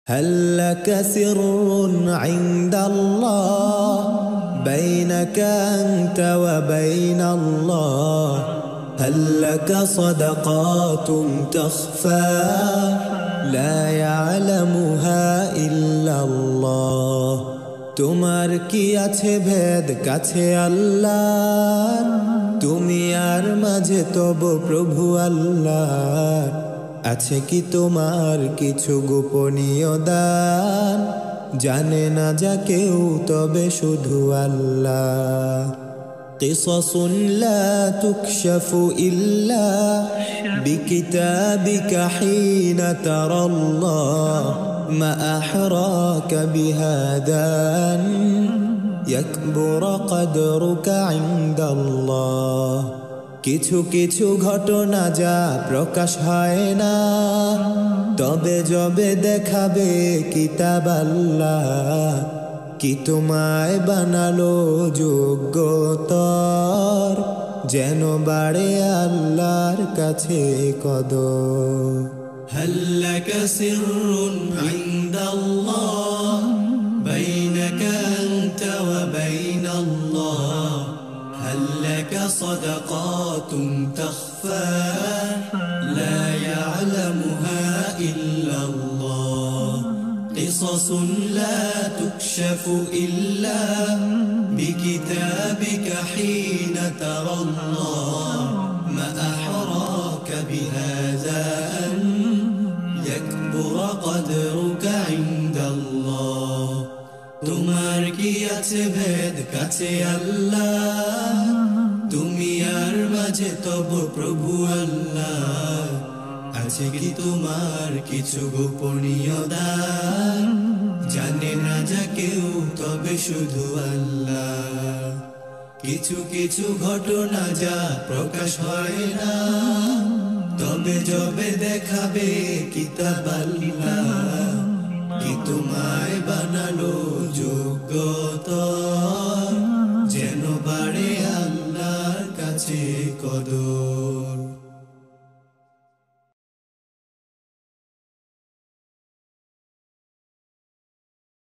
هل لك سر عند الله بينك أنت وبين الله؟ هل لك صدقات تخفى لا يعلمها إلا الله؟ তোমার কি আছে ভেদ কাছে আল্লাহর? তুমি আর মাঝে তব প্রভু আল্লাহ। আছে কি তোমার কিছু গোপনীয় দান? জানে না যা কেউ তবে শুধু আল্লাহ। قصص لا تكشف إلا بكتابك حين ترى الله ما أحراك بهذا أن يكبر قدرك عند الله। কিছু কিছু ঘটনা যা প্রকাশ হয় না, তবে যবে দেখাবে কিতাব আল্লাহ। কি তোমায় বানালো যোগ্যতর, যেন বাড়ে আল্লাহর কাছে কদর। هل لك سر عند الله بينك أنت وبين الله؟ هل لك صدقات تخفى لا يعلمها إلا الله؟ قصص لا تكشف إلا بكتابك حين ترى الله ما أحراك بهذا أن يكبر قدرك عند الله। তোমার কি আছে ভেদ কাছে আল্লাহ? তুমি আর মাঝে তব প্রভু আল্লাহ। আছে কি তোমার কিছু গোপনীয় দান? জানে না যা কেউ তবে শুধু আল্লাহ। কিছু কিছু ঘটনা যা প্রকাশ হয় না, তবে যবে দেখাবে কিতাব আল্লাহ। কি তোমায় বানালো যোগ্যতর,